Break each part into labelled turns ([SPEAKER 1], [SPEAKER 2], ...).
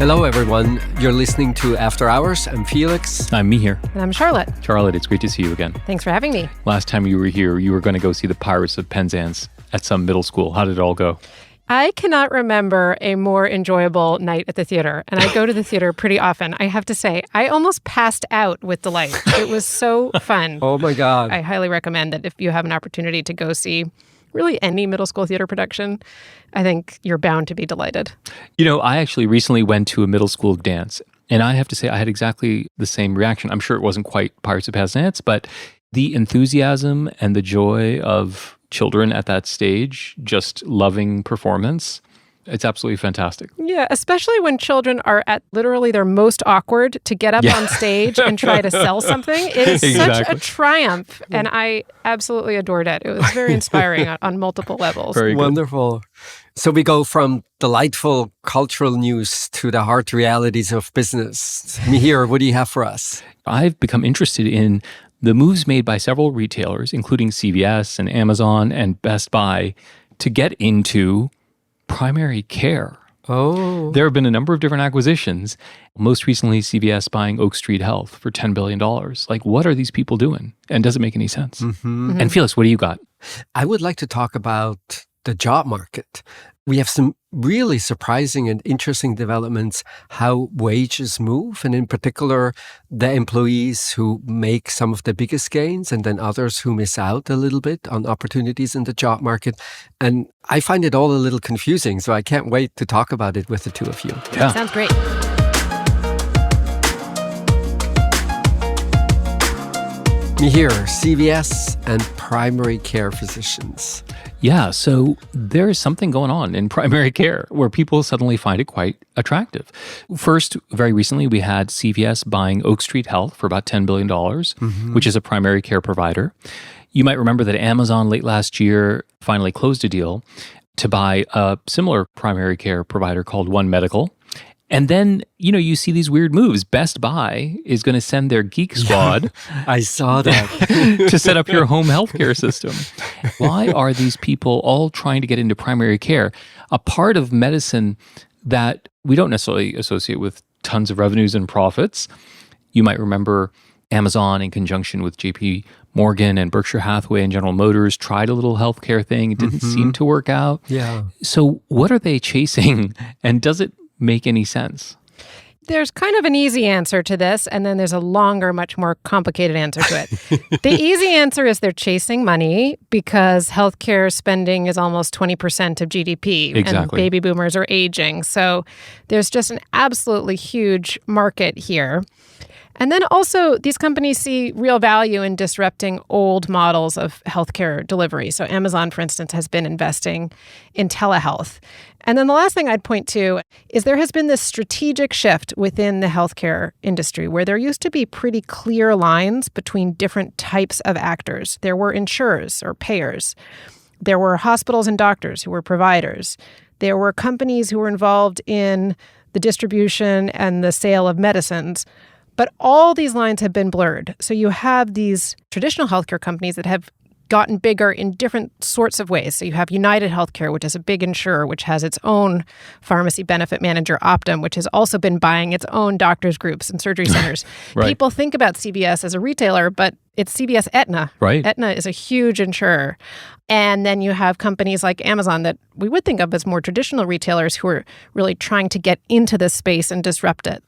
[SPEAKER 1] Hello, everyone. You're listening to After Hours. I'm Felix.
[SPEAKER 2] I'm Mihir.
[SPEAKER 3] And I'm Charlotte.
[SPEAKER 2] Charlotte, it's great to see you again.
[SPEAKER 3] Thanks for having me.
[SPEAKER 2] Last time you were here, you were going to go see the Pirates of Penzance at some middle school. How did it all go?
[SPEAKER 3] I cannot remember a more enjoyable night at the theater, and I go to the theater pretty often. I have to say, I almost passed out with delight. It was so fun.
[SPEAKER 1] Oh, my God.
[SPEAKER 3] I highly recommend that if you have an opportunity to go see really any middle school theater production, I think you're bound to be delighted.
[SPEAKER 2] You know, I actually recently went to a middle school dance, and I have to say I had exactly the same reaction. I'm sure it wasn't quite Pirates of Penzance, but the enthusiasm and the joy of children at that stage, just loving performance. It's absolutely fantastic.
[SPEAKER 3] Yeah, especially when children are at literally their most awkward to get up on stage and try to sell something. It is such a triumph, and I absolutely adored it. It was very inspiring on multiple levels.
[SPEAKER 2] Very good.
[SPEAKER 1] Wonderful. So we go from delightful cultural news to the hard realities of business. Mihir, what do you have for us?
[SPEAKER 2] I've become interested in the moves made by several retailers, including CVS and Amazon and Best Buy, to get into primary care.
[SPEAKER 1] Oh.
[SPEAKER 2] There have been a number of different acquisitions, most recently CVS buying Oak Street Health for $10 billion. Like, what are these people doing? And does it make any sense? Mm-hmm. And Felix, what do you got?
[SPEAKER 1] I would like to talk about the job market. We have some really surprising and interesting developments, how wages move, and in particular, the employees who make some of the biggest gains and then others who miss out a little bit on opportunities in the job market. And I find it all a little confusing, so I can't wait to talk about it with the two of you.
[SPEAKER 2] Yeah.
[SPEAKER 3] Sounds great.
[SPEAKER 1] Mihir, CVS and primary care physicians.
[SPEAKER 2] Yeah, so there is something going on in primary care where people suddenly find it quite attractive. First, very recently, we had CVS buying Oak Street Health for about $10 billion, which is a primary care provider. You might remember that Amazon late last year finally closed a deal to buy a similar primary care provider called One Medical. And then, you know, you see these weird moves. Best Buy is going to send their Geek Squad.
[SPEAKER 1] I saw that.
[SPEAKER 2] to set up your home healthcare system. Why are these people all trying to get into primary care? A part of medicine that we don't necessarily associate with tons of revenues and profits. You might remember Amazon in conjunction with JP Morgan and Berkshire Hathaway and General Motors tried a little healthcare thing. It didn't seem to work out.
[SPEAKER 1] Yeah.
[SPEAKER 2] So what are they chasing? And does it make any sense?
[SPEAKER 3] There's kind of an easy answer to this, and then there's a longer, much more complicated answer to it. The easy answer is they're chasing money because healthcare spending is almost 20% of GDP,
[SPEAKER 2] Exactly.
[SPEAKER 3] and baby boomers are aging. So there's just an absolutely huge market here. And then also, these companies see real value in disrupting old models of healthcare delivery. So Amazon, for instance, has been investing in telehealth. And then the last thing I'd point to is there has been this strategic shift within the healthcare industry where there used to be pretty clear lines between different types of actors. There were insurers or payers. There were hospitals and doctors who were providers. There were companies who were involved in the distribution and the sale of medicines. But all these lines have been blurred. So you have these traditional healthcare companies that have gotten bigger in different sorts of ways. So you have United Healthcare, which is a big insurer, which has its own pharmacy benefit manager, Optum, which has also been buying its own doctors' groups and surgery centers.
[SPEAKER 2] Right.
[SPEAKER 3] People think about CVS as a retailer, but it's CVS Aetna.
[SPEAKER 2] Right.
[SPEAKER 3] Aetna is a huge insurer. And then you have companies like Amazon that we would think of as more traditional retailers who are really trying to get into this space and disrupt it.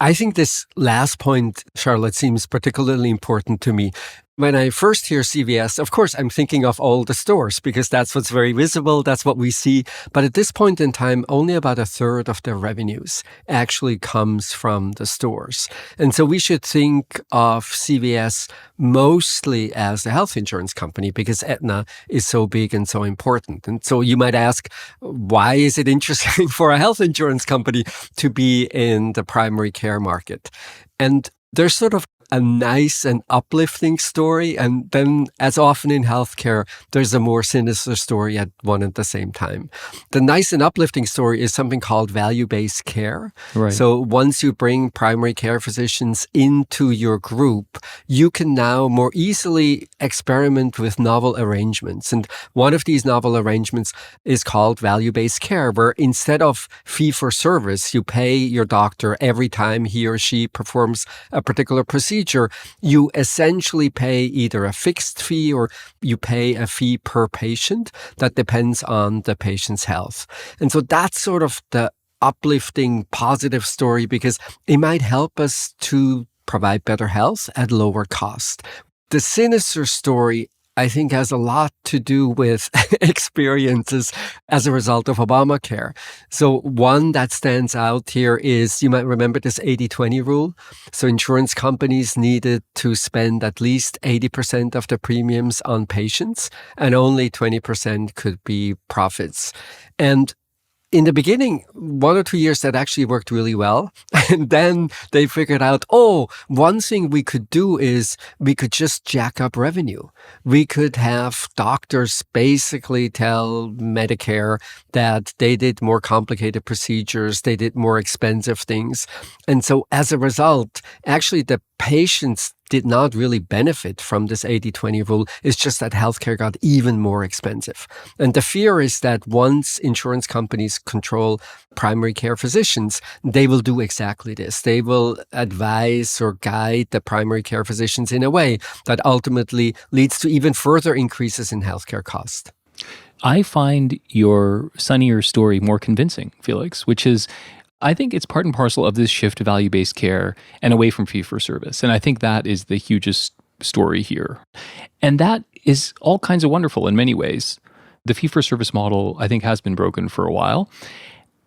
[SPEAKER 1] I think this last point, Charlotte, seems particularly important to me. When I first hear CVS, of course, I'm thinking of all the stores because that's what's very visible. That's what we see. But at this point in time, only about a third of their revenues actually comes from the stores. And so we should think of CVS mostly as a health insurance company because Aetna is so big and so important. And so you might ask, why is it interesting for a health insurance company to be in the primary care market? And there's sort of a nice and uplifting story. And then, as often in healthcare, there's a more sinister story at one and the same time. The nice and uplifting story is something called value-based care.
[SPEAKER 2] Right.
[SPEAKER 1] So once you bring primary care physicians into your group, you can now more easily experiment with novel arrangements. And one of these novel arrangements is called value-based care, where instead of fee-for-service, you pay your doctor every time he or she performs a particular procedure. You essentially pay either a fixed fee or you pay a fee per patient that depends on the patient's health. And so that's sort of the uplifting, positive story, because it might help us to provide better health at lower cost. The sinister story, I think, has a lot to do with experiences as a result of Obamacare. So one that stands out here is, you might remember this 80-20 rule. So insurance companies needed to spend at least 80% of the premiums on patients, and only 20% could be profits. And in the beginning, 1 or 2 years, that actually worked really well. And then they figured out, one thing we could do is we could just jack up revenue. We could have doctors basically tell Medicare that they did more complicated procedures, they did more expensive things. And so as a result, actually the patients did not really benefit from this 80-20 rule. It's just that healthcare got even more expensive. And the fear is that once insurance companies control primary care physicians, they will do exactly this. They will advise or guide the primary care physicians in a way that ultimately leads to even further increases in healthcare cost.
[SPEAKER 2] I find your sunnier story more convincing, Felix, which is, I think it's part and parcel of this shift to value-based care and away from fee-for-service. And I think that is the hugest story here. And that is all kinds of wonderful in many ways. The fee-for-service model, I think, has been broken for a while.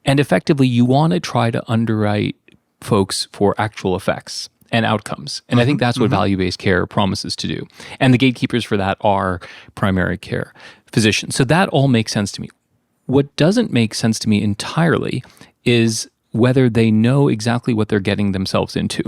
[SPEAKER 2] And effectively, you want to try to underwrite folks for actual effects and outcomes. And I think that's what value-based care promises to do. And the gatekeepers for that are primary care physicians. So that all makes sense to me. What doesn't make sense to me entirely is whether they know exactly what they're getting themselves into,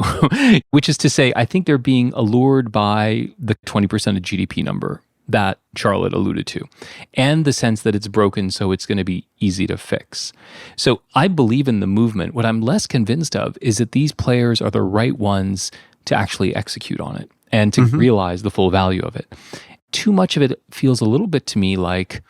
[SPEAKER 2] which is to say, I think they're being allured by the 20% of GDP number that Charlotte alluded to, and the sense that it's broken, so it's going to be easy to fix. So I believe in the movement. What I'm less convinced of is that these players are the right ones to actually execute on it and to realize the full value of it. Too much of it feels a little bit to me like,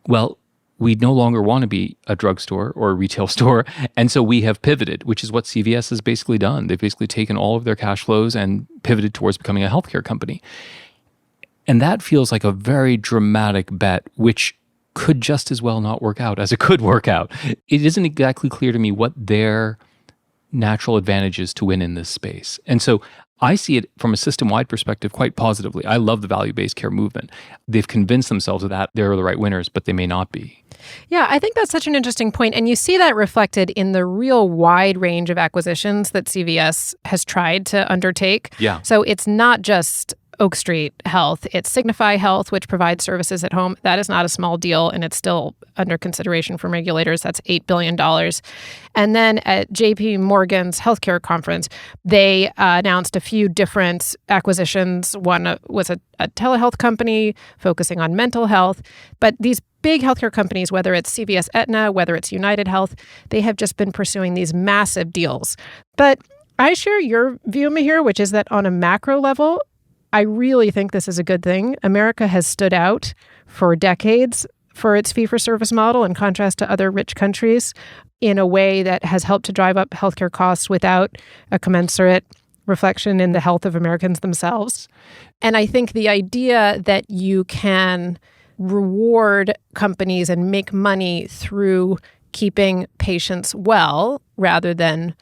[SPEAKER 2] well, we no longer want to be a drugstore or a retail store. And so we have pivoted, which is what CVS has basically done. They've basically taken all of their cash flows and pivoted towards becoming a healthcare company. And that feels like a very dramatic bet, which could just as well not work out as it could work out. It isn't exactly clear to me what their natural advantage is to win in this space. And so I see it from a system-wide perspective quite positively. I love the value-based care movement. They've convinced themselves of that they're the right winners, but they may not be.
[SPEAKER 3] Yeah, I think that's such an interesting point. And you see that reflected in the real wide range of acquisitions that CVS has tried to undertake.
[SPEAKER 2] Yeah.
[SPEAKER 3] So it's not just Oak Street Health. It's Signify Health, which provides services at home. That is not a small deal, and it's still under consideration from regulators. That's $8 billion. And then at JP Morgan's healthcare conference, they announced a few different acquisitions. One was a telehealth company focusing on mental health. But these big healthcare companies, whether it's CVS Aetna, whether it's United Health, they have just been pursuing these massive deals. But I share your view, Mihir, which is that on a macro level, I really think this is a good thing. America has stood out for decades for its fee-for-service model in contrast to other rich countries in a way that has helped to drive up healthcare costs without a commensurate reflection in the health of Americans themselves. And I think the idea that you can reward companies and make money through keeping patients well rather than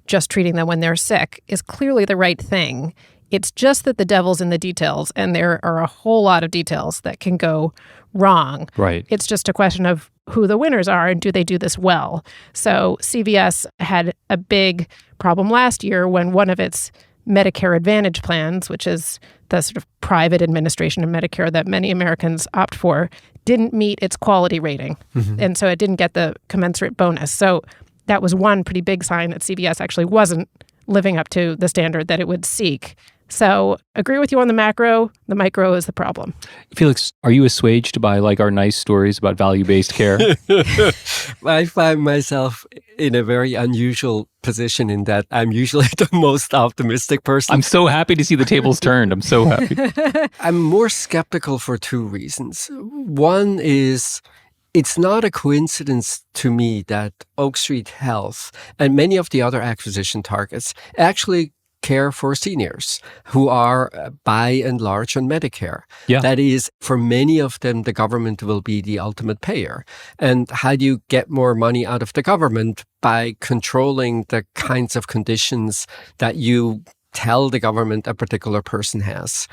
[SPEAKER 3] just treating them when they're sick is clearly the right thing. It's just that the devil's in the details, and there are a whole lot of details that can go wrong.
[SPEAKER 2] Right.
[SPEAKER 3] It's just a question of who the winners are and do they do this well. So CVS had a big problem last year when one of its Medicare Advantage plans, which is the sort of private administration of Medicare that many Americans opt for, didn't meet its quality rating. And so it didn't get the commensurate bonus. So that was one pretty big sign that CVS actually wasn't living up to the standard that it would seek. So agree with you on the macro. The micro is the problem.
[SPEAKER 2] Felix, are you assuaged by our nice stories about value-based care?
[SPEAKER 1] I find myself in a very unusual position in that I'm usually the most optimistic person.
[SPEAKER 2] I'm so happy to see the tables turned. I'm so happy.
[SPEAKER 1] I'm more skeptical for two reasons. One is it's not a coincidence to me that Oak Street Health and many of the other acquisition targets actually care for seniors who are by and large on Medicare.
[SPEAKER 2] Yeah.
[SPEAKER 1] That is, for many of them, the government will be the ultimate payer. And how do you get more money out of the government? By controlling the kinds of conditions that you tell the government a particular person has.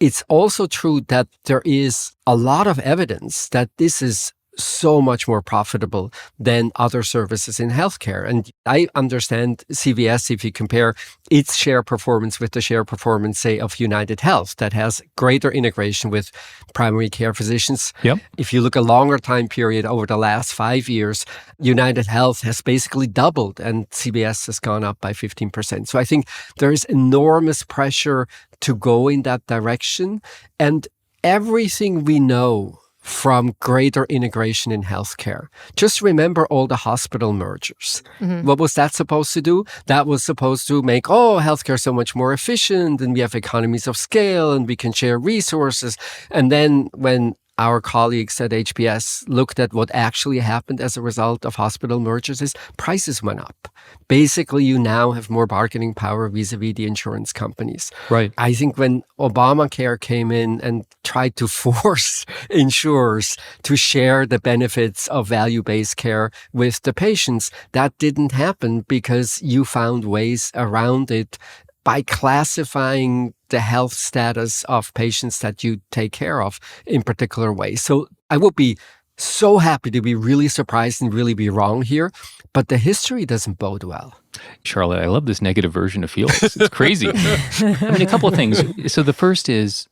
[SPEAKER 1] It's also true that there is a lot of evidence that this is so much more profitable than other services in healthcare. And I understand CVS, if you compare its share performance with the share performance, say, of United Health, that has greater integration with primary care physicians.
[SPEAKER 2] Yep.
[SPEAKER 1] If you look a longer time period over the last 5 years, United Health has basically doubled and CVS has gone up by 15%. So I think there is enormous pressure to go in that direction. And everything we know from greater integration in healthcare. Just remember all the hospital mergers. Mm-hmm. What was that supposed to do? That was supposed to make, healthcare so much more efficient, and we have economies of scale and we can share resources. And then when our colleagues at HPS looked at what actually happened as a result of hospital mergers is prices went up. Basically, you now have more bargaining power vis-a-vis the insurance companies.
[SPEAKER 2] Right.
[SPEAKER 1] I think when Obamacare came in and tried to force insurers to share the benefits of value-based care with the patients, that didn't happen because you found ways around it by classifying the health status of patients that you take care of in particular ways. So I would be so happy to be really surprised and really be wrong here, but the history doesn't bode well.
[SPEAKER 2] Charlotte, I love this negative version of Felix. It's crazy. I mean, a couple of things. So the first is,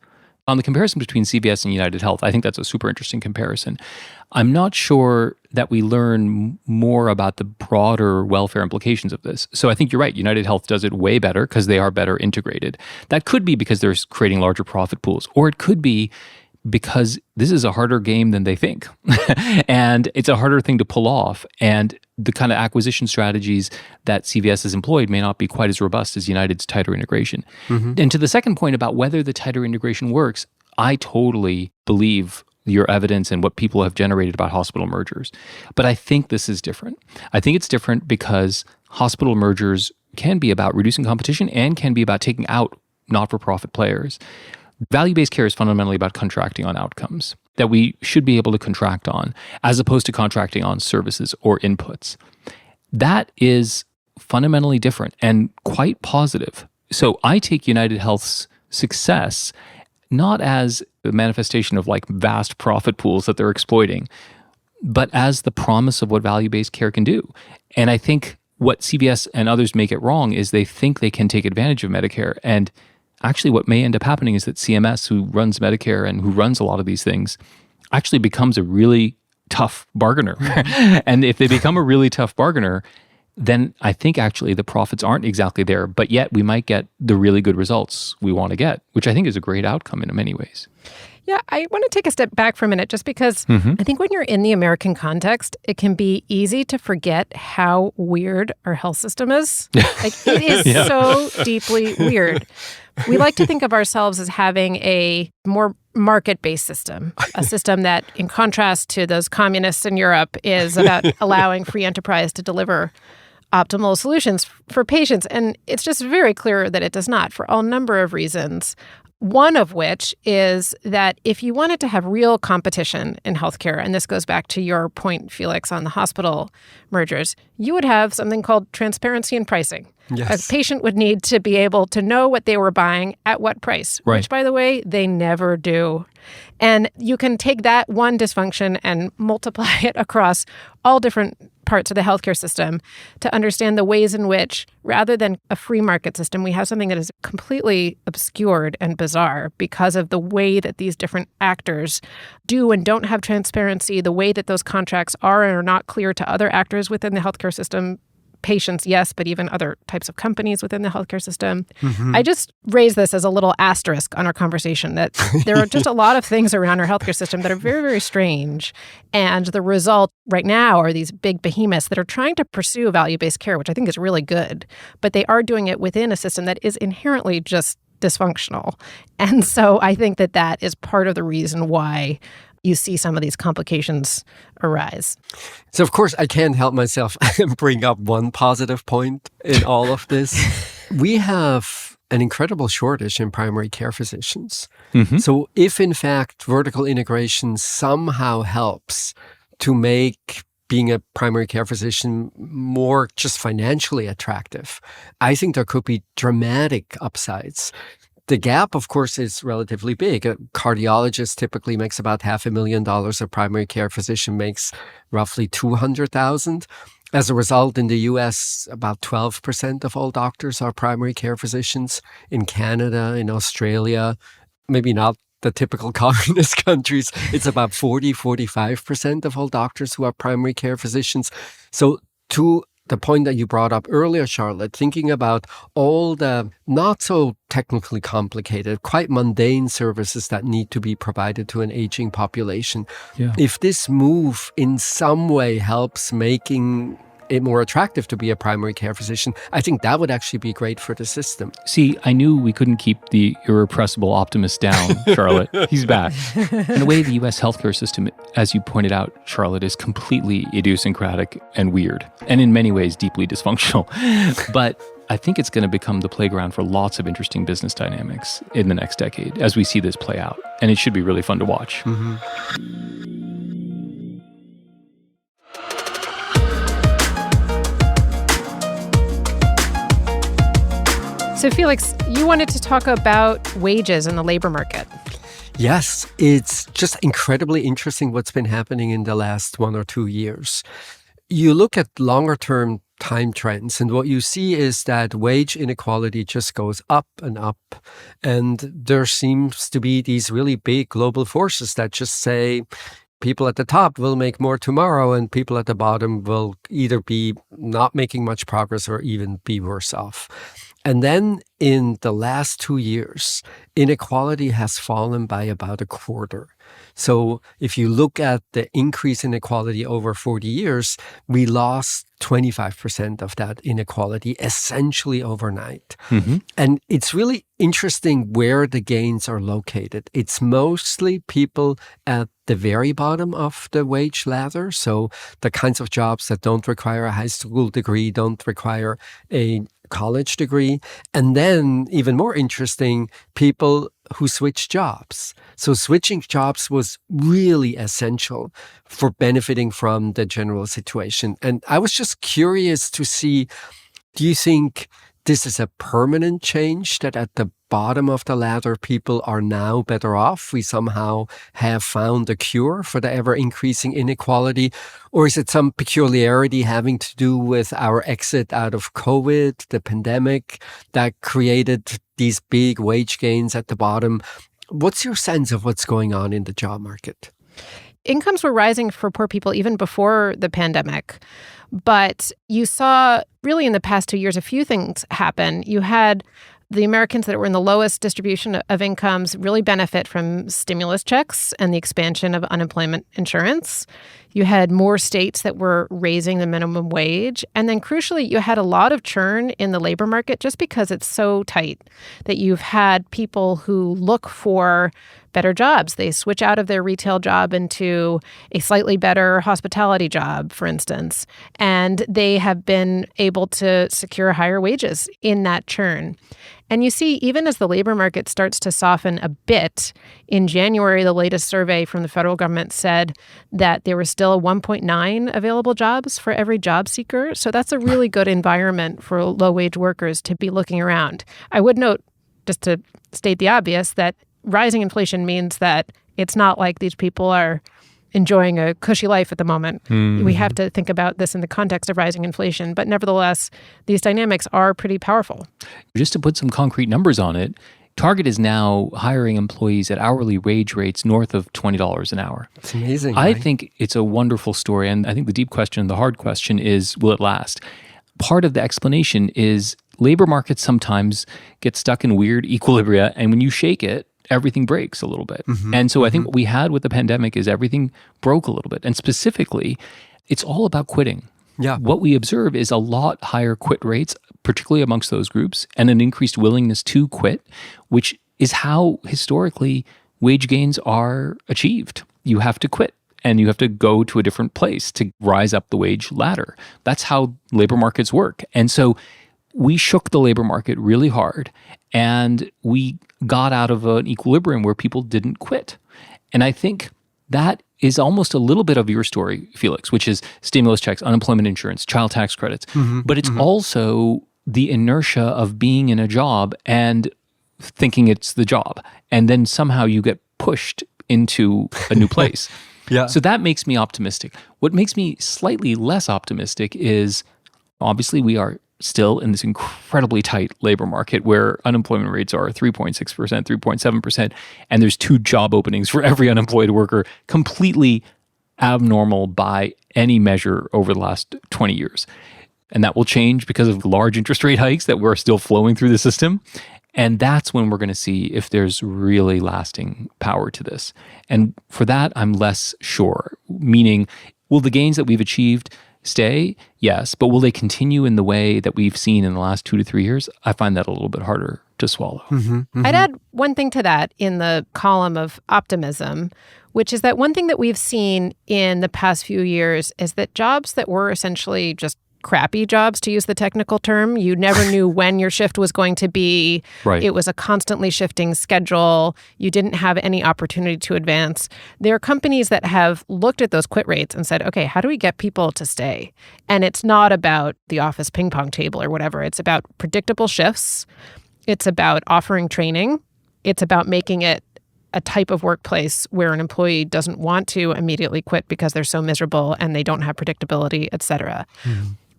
[SPEAKER 2] on the comparison between CVS and United Health, I think that's a super interesting comparison. I'm not sure that we learn more about the broader welfare implications of this. So I think you're right. United Health does it way better because they are better integrated. That could be because they're creating larger profit pools, or it could be because this is a harder game than they think. And it's a harder thing to pull off. And the kind of acquisition strategies that CVS has employed may not be quite as robust as United's tighter integration. Mm-hmm. And to the second point about whether the tighter integration works, I totally believe your evidence and what people have generated about hospital mergers. But I think this is different. I think it's different because hospital mergers can be about reducing competition and can be about taking out not-for-profit players. Value-based care is fundamentally about contracting on outcomes that we should be able to contract on, as opposed to contracting on services or inputs. That is fundamentally different and quite positive. So I take United Health's success not as a manifestation of vast profit pools that they're exploiting, but as the promise of what value-based care can do. And I think what CVS and others make it wrong is they think they can take advantage of Medicare. And actually what may end up happening is that CMS, who runs Medicare and who runs a lot of these things, actually becomes a really tough bargainer. And if they become a really tough bargainer, then I think actually the profits aren't exactly there, but yet we might get the really good results we want to get, which I think is a great outcome in many ways.
[SPEAKER 3] Yeah, I want to take a step back for a minute just because I think when you're in the American context, it can be easy to forget how weird our health system is. It is so deeply weird. We like to think of ourselves as having a more market-based system, a system that, in contrast to those communists in Europe, is about allowing free enterprise to deliver optimal solutions for patients. And it's just very clear that it does not for a number of reasons. One of which is that if you wanted to have real competition in healthcare, and this goes back to your point, Felix, on the hospital mergers, you would have something called transparency in pricing. Yes. A patient would need to be able to know what they were buying at what price, which, by the way, they never do. And you can take that one dysfunction and multiply it across all different parts of the healthcare system to understand the ways in which, rather than a free market system, we have something that is completely obscured and bizarre because of the way that these different actors do and don't have transparency, the way that those contracts are and are not clear to other actors within the healthcare system, patients, yes, but even other types of companies within the healthcare system. I just raise this as a little asterisk on our conversation that there are just a lot of things around our healthcare system that are very, very strange. And the result right now are these big behemoths that are trying to pursue value-based care, which I think is really good. But they are doing it within a system that is inherently just dysfunctional. And so I think that that is part of the reason why you see some of these complications arise.
[SPEAKER 1] So, of course, I can't help myself and bring up one positive point in all of this. We have an incredible shortage in primary care physicians. So if, in fact, vertical integration somehow helps to make being a primary care physician more just financially attractive, I think there could be dramatic upsides. The gap, of course, is relatively big. A cardiologist typically makes about $500,000. A primary care physician makes roughly $200,000. As a result, in the U.S., about 12% of all doctors are primary care physicians. In Canada, in Australia, maybe not the typical communist countries, it's about 45% of all doctors who are primary care physicians. So to the point that you brought up earlier, Charlotte, thinking about all the not so technically complicated, quite mundane services that need to be provided to an aging population. If this move in some way helps making it more attractive to be a primary care physician, I think that would actually be great for the system.
[SPEAKER 2] See, I knew we couldn't keep the irrepressible optimist down, Charlotte. He's back. In a way, the U.S. healthcare system, as you pointed out, Charlotte, is completely idiosyncratic and weird, and in many ways deeply dysfunctional. But I think it's going to become the playground for lots of interesting business dynamics in the next decade as we see this play out. And it should be really fun to watch.
[SPEAKER 3] So, Felix, you wanted to talk about wages in the labor market.
[SPEAKER 1] Yes, it's just incredibly interesting what's been happening in the last 1 or 2 years. You look at longer-term time trends, and what you see is that wage inequality just goes up and up. And there seems to be these really big global forces that just say people at the top will make more tomorrow, and people at the bottom will either be not making much progress or even be worse off. And then in the last 2 years, inequality has fallen by about a quarter. So if you look at the increase in inequality over 40 years, we lost 25% of that inequality essentially overnight. And it's really interesting where the gains are located. It's mostly people at the very bottom of the wage ladder. So the kinds of jobs that don't require a high school degree, don't require a college degree. And then even more interesting, people who switch jobs. So switching jobs was really essential for benefiting from the general situation. And I was just curious to see, do you think this is a permanent change, that at the bottom of the ladder, people are now better off? We somehow have found a cure for the ever-increasing inequality? Or is it some peculiarity having to do with our exit out of COVID, the pandemic, that created these big wage gains at the bottom? What's your sense of what's going on in the job market?
[SPEAKER 3] Incomes were rising for poor people even before the pandemic. But you saw really in the past 2 years a few things happen. You had the Americans that were in the lowest distribution of incomes really benefit from stimulus checks and the expansion of unemployment insurance. You had more states that were raising the minimum wage. And then crucially, you had a lot of churn in the labor market just because it's so tight that you've had people who look for better jobs. They switch out of their retail job into a slightly better hospitality job, for instance, and they have been able to secure higher wages in that churn. And you see, even as the labor market starts to soften a bit, in January, the latest survey from the federal government said that there were still 1.9 available jobs for every job seeker. So that's a really good environment for low-wage workers to be looking around. I would note, just to state the obvious, that rising inflation means that it's not like these people are enjoying a cushy life at the moment. We have to think about this in the context of rising inflation. But nevertheless, these dynamics are pretty powerful.
[SPEAKER 2] Just to put some concrete numbers on it, Target is now hiring employees at hourly wage rates north of $20 an hour.
[SPEAKER 1] It's amazing.
[SPEAKER 2] I
[SPEAKER 1] right?
[SPEAKER 2] think it's a wonderful story. And I think the deep question, the hard question is, will it last? part of the explanation is labor markets sometimes get stuck in weird equilibria, and when you shake it, everything breaks a little bit. And so I think what we had with the pandemic is everything broke a little bit. And specifically, it's all about quitting.
[SPEAKER 1] Yeah.
[SPEAKER 2] What we observe is a lot higher quit rates, particularly amongst those groups, and an increased willingness to quit, which is how historically wage gains are achieved. You have to quit and you have to go to a different place to rise up the wage ladder. That's how labor markets work. And so we shook the labor market really hard and we got out of an equilibrium where people didn't quit. And I think that is almost a little bit of your story, Felix, which is stimulus checks, unemployment insurance, child tax credits. But it's also the inertia of being in a job and thinking it's the job. And then somehow you get pushed into a new place.
[SPEAKER 1] Yeah.
[SPEAKER 2] So that makes me optimistic. What makes me slightly less optimistic is obviously we are still in this incredibly tight labor market where unemployment rates are 3.6%, 3.7%, and there's 2 job openings for every unemployed worker, completely abnormal by any measure over the last 20 years. And that will change because of large interest rate hikes that we're still flowing through the system. And that's when we're going to see if there's really lasting power to this. And for that, I'm less sure, meaning will the gains that we've achieved stay? Yes. But will they continue in the way that we've seen in the last 2 to 3 years? I find that a little bit harder to swallow.
[SPEAKER 3] I'd add one thing to that in the column of optimism, which is that one thing that we've seen in the past few years is that jobs that were essentially just crappy jobs, to use the technical term. You never knew when your shift was going to be.
[SPEAKER 2] Right.
[SPEAKER 3] It was a constantly shifting schedule. You didn't have any opportunity to advance. There are companies that have looked at those quit rates and said, okay, how do we get people to stay? And it's not about the office ping pong table or whatever. It's about predictable shifts. It's about offering training. It's about making it a type of workplace where an employee doesn't want to immediately quit because they're so miserable and they don't have predictability, et cetera.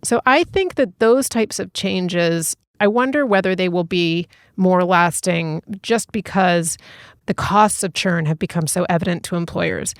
[SPEAKER 3] So I think that those types of changes, I wonder whether they will be more lasting just because the costs of churn have become so evident to employers.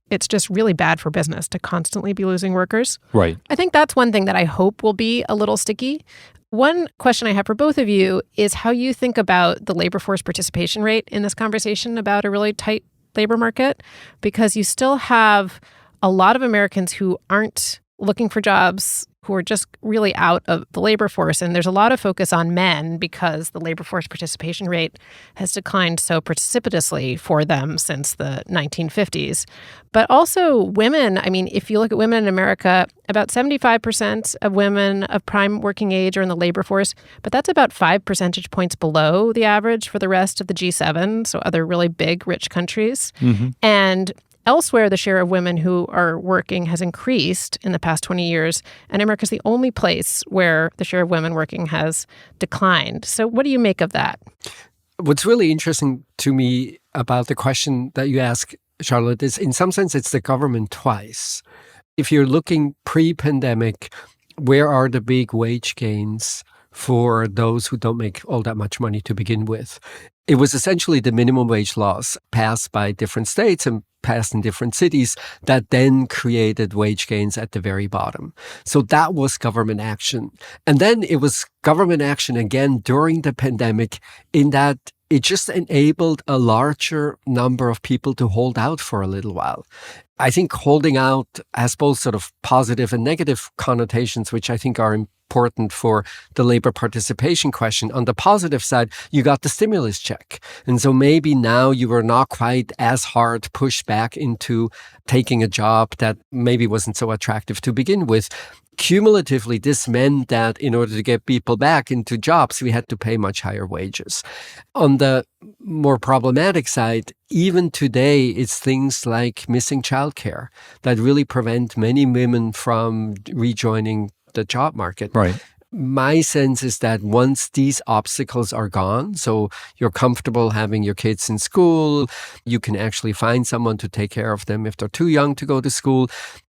[SPEAKER 3] It's just really bad for business to constantly be losing workers.
[SPEAKER 2] Right.
[SPEAKER 3] I think that's one thing that I hope will be a little sticky. One question I have for both of you is how you think about the labor force participation rate in this conversation about a really tight labor market, because you still have a lot of Americans who aren't looking for jobs, who are just really out of the labor force. And there's a lot of focus on men because the labor force participation rate has declined so precipitously for them since the 1950s. But also women, I mean, if you look at women in America, about 75% of women of prime working age are in the labor force, but that's about 5 percentage points below the average for the rest of the G7, so other really big, rich countries. And elsewhere, the share of women who are working has increased in the past 20 years, and America is the only place where the share of women working has declined. So what do you make of that?
[SPEAKER 1] What's really interesting to me about the question that you ask, Charlotte, is in some sense it's the government twice. If you're looking pre-pandemic, where are the big wage gains for those who don't make all that much money to begin with? It was essentially the minimum wage laws passed by different states and passed in different cities that then created wage gains at the very bottom. So that was government action. And then it was government action again during the pandemic in that it just enabled a larger number of people to hold out for a little while. I think holding out has both sort of positive and negative connotations, which I think are important for the labor participation question. On the positive side, you got the stimulus check. And so maybe now you were not quite as hard pushed back into taking a job that maybe wasn't so attractive to begin with. Cumulatively, this meant that in order to get people back into jobs, we had to pay much higher wages. On the more problematic side, even today, it's things like missing childcare that really prevent many women from rejoining the job market.
[SPEAKER 2] Right.
[SPEAKER 1] My sense is that once these obstacles are gone, so you're comfortable having your kids in school, you can actually find someone to take care of them if they're too young to go to school,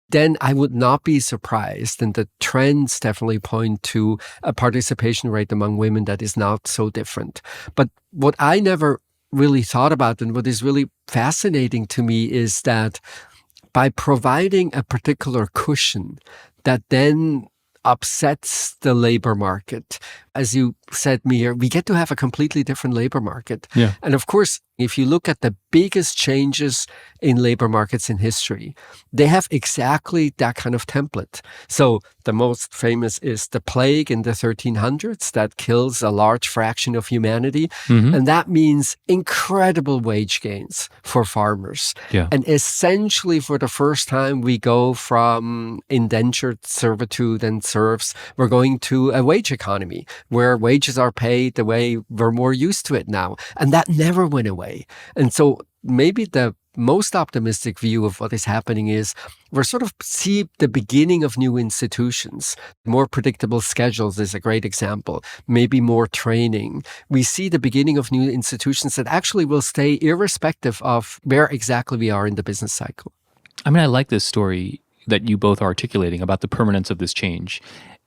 [SPEAKER 1] then I would not be surprised. And the trends definitely point to a participation rate among women that is not so different. But what I never really thought about and what is really fascinating to me is that by providing a particular cushion that then upsets the labor market. As you said, Mihir, we get to have a completely different labor market.
[SPEAKER 2] Yeah.
[SPEAKER 1] And of course, if you look at the biggest changes in labor markets in history, they have exactly that kind of template. So the most famous is the plague in the 1300s that kills a large fraction of humanity. And that means incredible wage gains for farmers.
[SPEAKER 2] Yeah.
[SPEAKER 1] And essentially, for the first time, we go from indentured servitude and serfs, we're going to a wage economy where wages are paid the way we're more used to it now. And that never went away. And so maybe the most optimistic view of what is happening is we're sort of see the beginning of new institutions. More predictable schedules is a great example. Maybe more training. We see the beginning of new institutions that actually will stay irrespective of where exactly we are in the business cycle.
[SPEAKER 2] I mean, I like this story that you both are articulating about the permanence of this change.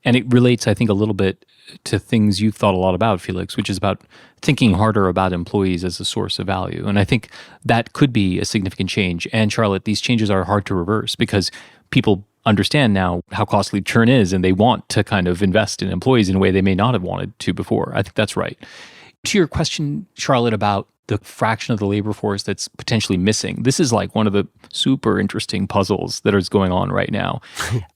[SPEAKER 2] And it relates, I think, a little bit to things you've thought a lot about, Felix, which is about thinking harder about employees as a source of value. And I think that could be a significant change. And Charlotte, these changes are hard to reverse because people understand now how costly churn is, and they want to kind of invest in employees in a way they may not have wanted to before. I think that's right. To your question, Charlotte, about the fraction of the labor force that's potentially missing. This is like one of the super interesting puzzles that is going on right now.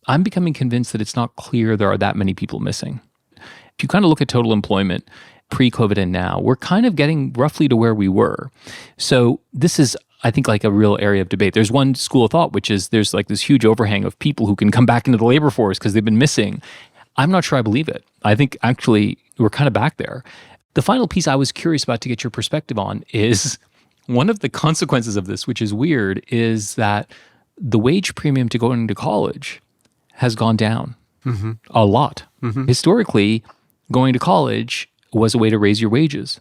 [SPEAKER 2] I'm becoming convinced that it's not clear there are that many people missing. If you kind of look at total employment pre-COVID and now, we're kind of getting roughly to where we were. So this is, I think, like a real area of debate. There's one school of thought, which is there's like this huge overhang of people who can come back into the labor force because they've been missing. I'm not sure I believe it. I think actually we're kind of back there. The final piece I was curious about to get your perspective on is one of the consequences of this, which is weird, is that the wage premium to go into college has gone down a lot. Historically, going to college was a way to raise your wages.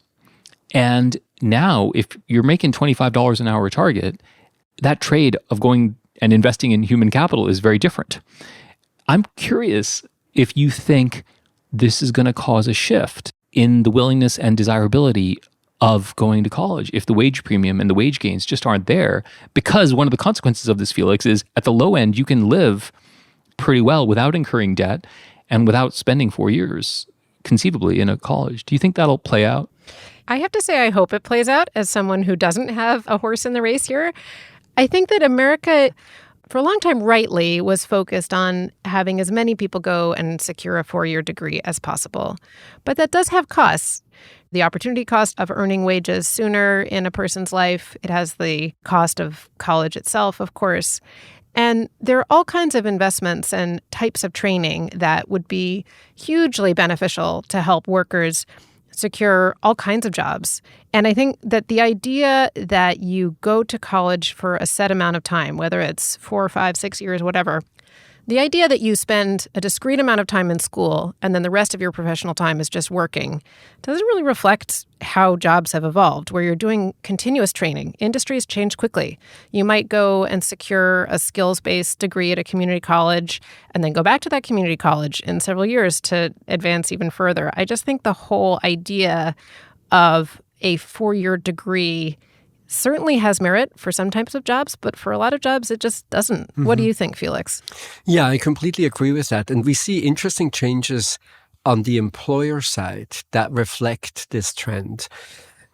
[SPEAKER 2] And now, if you're making $25 an hour target, that trade of going and investing in human capital is very different. I'm curious if you think this is going to cause a shift in the willingness and desirability of going to college if the wage premium and the wage gains just aren't there. Because one of the consequences of this, Felix, is at the low end, you can live pretty well without incurring debt and without spending 4 years conceivably in a college. Do you think that'll play out?
[SPEAKER 3] I have to say, I hope it plays out as someone who doesn't have a horse in the race here. I think that America, for a long time, rightly, was focused on having as many people go and secure a 4-year degree as possible. But that does have costs. The opportunity cost of earning wages sooner in a person's life. It has the cost of college itself, of course. And there are all kinds of investments and types of training that would be hugely beneficial to help workers secure all kinds of jobs. And I think that the idea that you go to college for a set amount of time, whether it's 4, 5, 6 years, whatever, the idea that you spend a discrete amount of time in school and then the rest of your professional time is just working doesn't really reflect how jobs have evolved, where you're doing continuous training. Industries change quickly. You might go and secure a skills-based degree at a community college and then go back to that community college in several years to advance even further. I just think the whole idea of a 4-year degree certainly has merit for some types of jobs, but for a lot of jobs, it just doesn't. What do you think, Felix?
[SPEAKER 1] Yeah, I completely agree with that. And we see interesting changes on the employer side that reflect this trend.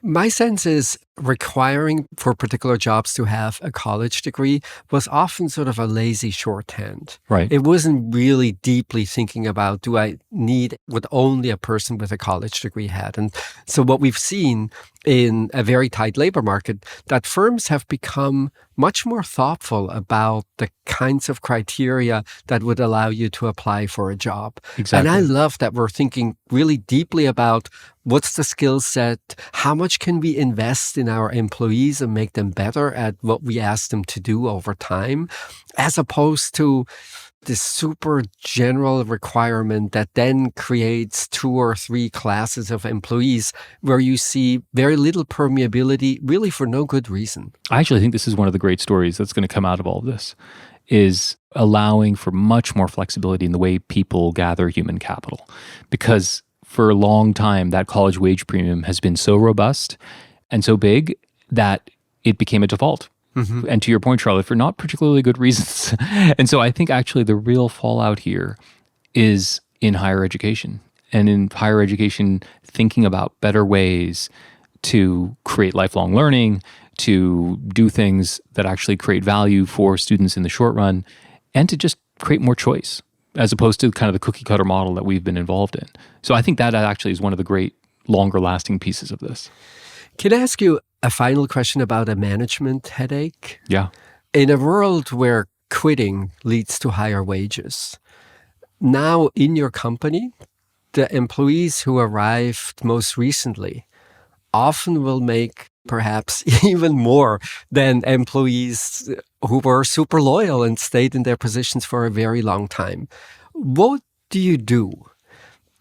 [SPEAKER 1] My sense is requiring for particular jobs to have a college degree was often sort of a lazy shorthand.
[SPEAKER 2] Right.
[SPEAKER 1] It wasn't really deeply thinking about, do I need what only a person with a college degree had? And so what we've seen in a very tight labor market, that firms have become much more thoughtful about the kinds of criteria that would allow you to apply for a job.
[SPEAKER 2] Exactly.
[SPEAKER 1] And I love that we're thinking really deeply about what's the skill set, how much can we invest in our employees and make them better at what we ask them to do over time, as opposed to this super general requirement that then creates 2 or 3 classes of employees where you see very little permeability, really for no good reason.
[SPEAKER 2] I actually think this is one of the great stories that's going to come out of all of this, is allowing for much more flexibility in the way people gather human capital. Because for a long time, that college wage premium has been so robust and so big that it became a default. And to your point, Charlotte, for not particularly good reasons. And so I think actually the real fallout here is in higher education. And in higher education, thinking about better ways to create lifelong learning, to do things that actually create value for students in the short run, and to just create more choice, as opposed to kind of the cookie cutter model that we've been involved in. So I think that actually is one of the great longer lasting pieces of this.
[SPEAKER 1] Can I ask you a final question about a management headache?
[SPEAKER 2] Yeah.
[SPEAKER 1] In a world where quitting leads to higher wages, now in your company, the employees who arrived most recently often will make perhaps even more than employees who were super loyal and stayed in their positions for a very long time. What do you do?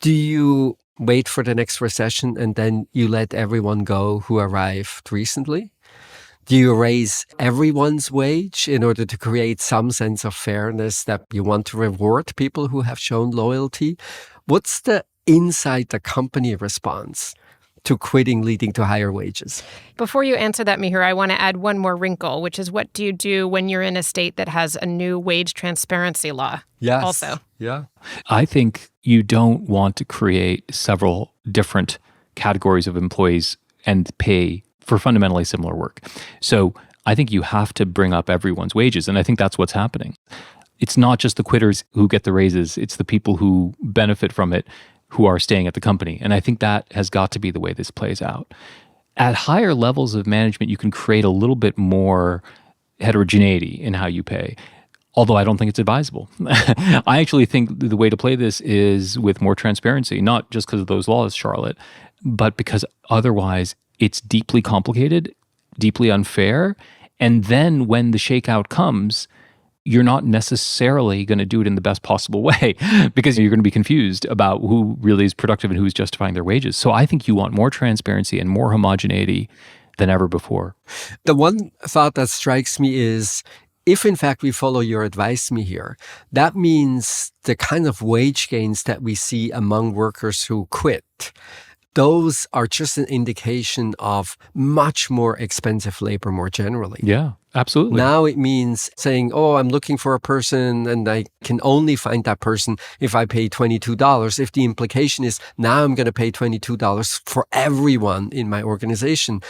[SPEAKER 1] Do you wait for the next recession and then you let everyone go who arrived recently? Do you raise everyone's wage in order to create some sense of fairness that you want to reward people who have shown loyalty? What's the inside the company response to quitting leading to higher wages?
[SPEAKER 3] Before you answer that, Mihir, I want to add one more wrinkle, which is what do you do when you're in a state that has a new wage transparency law?
[SPEAKER 1] Yes.
[SPEAKER 3] Also.
[SPEAKER 1] Yeah.
[SPEAKER 2] I think you don't want to create several different categories of employees and pay for fundamentally similar work. So I think you have to bring up everyone's wages. And I think that's what's happening. It's not just the quitters who get the raises. It's the people who benefit from it who are staying at the company. And I think that has got to be the way this plays out. At higher levels of management, you can create a little bit more heterogeneity in how you pay, although I don't think it's advisable. I actually think the way to play this is with more transparency, not just because of those laws, Charlotte, but because otherwise it's deeply complicated, deeply unfair. And then when the shakeout comes, you're not necessarily going to do it in the best possible way because you're going to be confused about who really is productive and who's justifying their wages. So I think you want more transparency and more homogeneity than ever before.
[SPEAKER 1] The one thought that strikes me is, if in fact we follow your advice, Mihir, that means the kind of wage gains that we see among workers who quit, those are just an indication of much more expensive labor more generally.
[SPEAKER 2] Yeah, absolutely.
[SPEAKER 1] Now it means saying, oh, I'm looking for a person and I can only find that person if I pay $22. If the implication is now I'm going to pay $22 for everyone in my organization,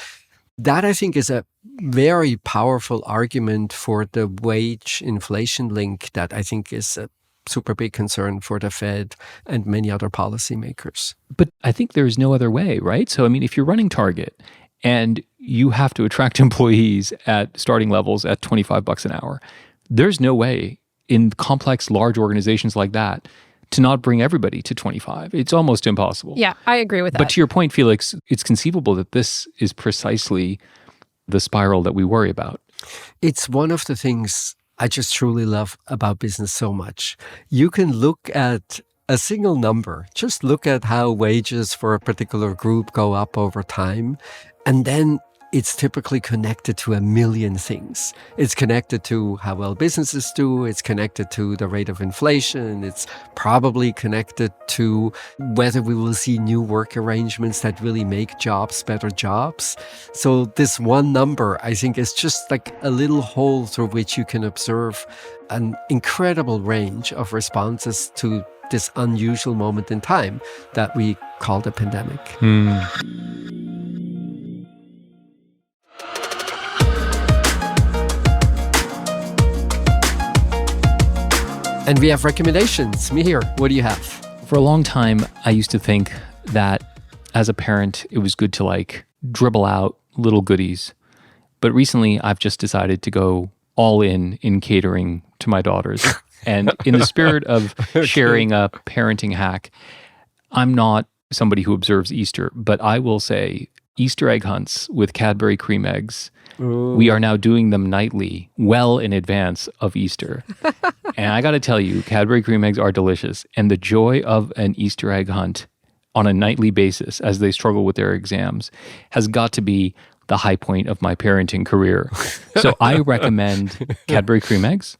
[SPEAKER 1] that I think is a very powerful argument for the wage inflation link that I think is a super big concern for the Fed and many other policymakers.
[SPEAKER 2] But I think there's no other way, right? So, I mean, if you're running Target and you have to attract employees at starting levels at $25 an hour, there's no way in complex, large organizations like that to not bring everybody to 25. It's almost impossible.
[SPEAKER 3] Yeah, I agree with that.
[SPEAKER 2] But to your point, Felix, it's conceivable that this is precisely the spiral that we worry about.
[SPEAKER 1] It's one of the things I just truly love about business so much. You can look at a single number, just look at how wages for a particular group go up over time, and then it's typically connected to a million things. It's connected to how well businesses do. It's connected to the rate of inflation. It's probably connected to whether we will see new work arrangements that really make jobs better jobs. So this one number, I think, is just like a little hole through which you can observe an incredible range of responses to this unusual moment in time that we call the pandemic. And we have recommendations. Mihir, what do you have?
[SPEAKER 2] For a long time, I used to think that as a parent, it was good to like dribble out little goodies. But recently, I've just decided to go all in catering to my daughters. And in the spirit of sharing a parenting hack, I'm not somebody who observes Easter, but I will say Easter egg hunts with Cadbury cream eggs. Ooh. We are now doing them nightly, well in advance of Easter. And I got to tell you, Cadbury cream eggs are delicious. And the joy of an Easter egg hunt on a nightly basis as they struggle with their exams has got to be the high point of my parenting career. So I recommend Cadbury cream eggs.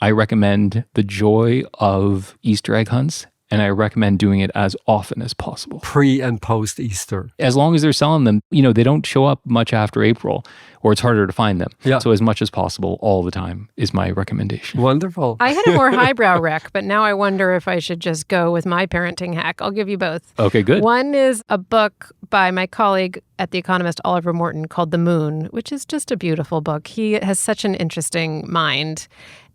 [SPEAKER 2] I recommend the joy of Easter egg hunts And I recommend doing it as often as possible.
[SPEAKER 1] Pre and post Easter.
[SPEAKER 2] As long as they're selling them, they don't show up much after April, or it's harder to find them.
[SPEAKER 1] Yeah.
[SPEAKER 2] So as much as possible, all the time is my recommendation.
[SPEAKER 1] Wonderful.
[SPEAKER 3] I had a more highbrow rec, but now I wonder if I should just go with my parenting hack. I'll give you both.
[SPEAKER 2] Okay, good.
[SPEAKER 3] One is a book by my colleague at The Economist, Oliver Morton, called The Moon, which is just a beautiful book. He has such an interesting mind,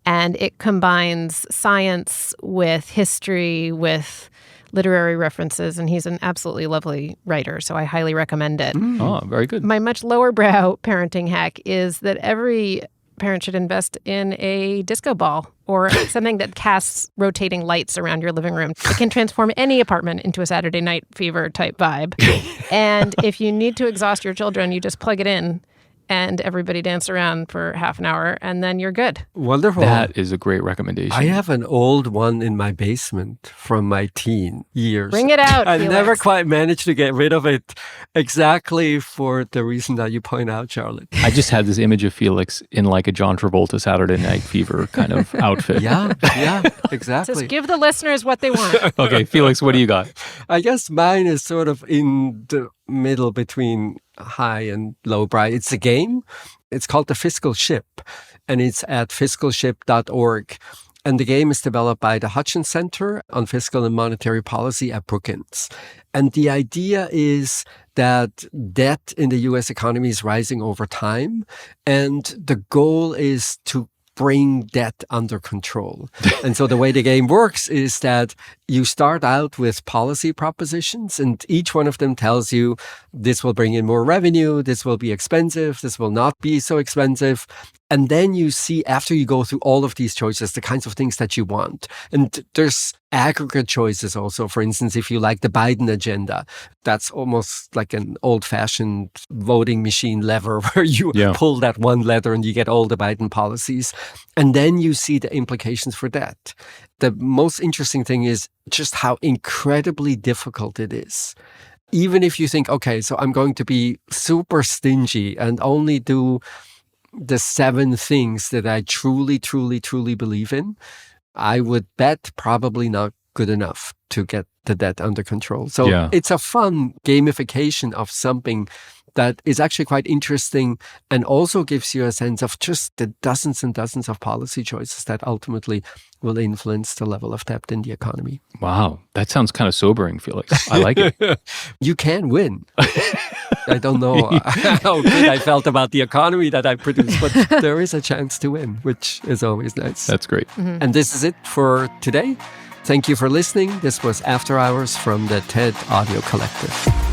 [SPEAKER 3] and it combines science with history, with literary references, and he's an absolutely lovely writer, so I highly recommend it.
[SPEAKER 2] Oh, very good.
[SPEAKER 3] My much lower brow parenting hack is that every parent should invest in a disco ball or something that casts rotating lights around your living room. It can transform any apartment into a Saturday Night Fever type vibe. And if you need to exhaust your children, you just plug it in and everybody dance around for half an hour, and then you're good.
[SPEAKER 1] Wonderful.
[SPEAKER 2] That is a great recommendation.
[SPEAKER 1] I have an old one in my basement from my teen years.
[SPEAKER 3] Bring it out,
[SPEAKER 1] I
[SPEAKER 3] Felix.
[SPEAKER 1] never quite managed to get rid of it exactly for the reason that you point out, Charlotte.
[SPEAKER 2] I just had this image of Felix in like a John Travolta Saturday Night Fever kind of outfit.
[SPEAKER 1] Yeah, exactly.
[SPEAKER 3] Just give the listeners what they want.
[SPEAKER 2] Okay, Felix, what do you got?
[SPEAKER 1] I guess mine is sort of in the middle between high and low brow. It's a game. It's called The Fiscal Ship, and it's at fiscalship.org. And the game is developed by the Hutchins Center on Fiscal and Monetary Policy at Brookings. And the idea is that debt in the U.S. economy is rising over time, and the goal is to bring debt under control. And so the way the game works is that you start out with policy propositions, and each one of them tells you this will bring in more revenue, this will be expensive, this will not be so expensive. And then you see, after you go through all of these choices, the kinds of things that you want. And there's aggregate choices also. For instance, if you like the Biden agenda, that's almost like an old-fashioned voting machine lever where you pull that one lever and you get all the Biden policies. And then you see the implications for that. The most interesting thing is just how incredibly difficult it is. Even if you think, okay, so I'm going to be super stingy and only do the 7 things that I truly, truly, truly believe in, I would bet probably not good enough to get the debt under control. So it's a fun gamification of something that is actually quite interesting and also gives you a sense of just the dozens and dozens of policy choices that ultimately will influence the level of debt in the economy.
[SPEAKER 2] Wow, that sounds kind of sobering, Felix. I like it.
[SPEAKER 1] You can win. I don't know how good I felt about the economy that I produced, but there is a chance to win, which is always nice.
[SPEAKER 2] That's great.
[SPEAKER 3] Mm-hmm.
[SPEAKER 1] And this is it for today. Thank you for listening. This was After Hours from the TED Audio Collective.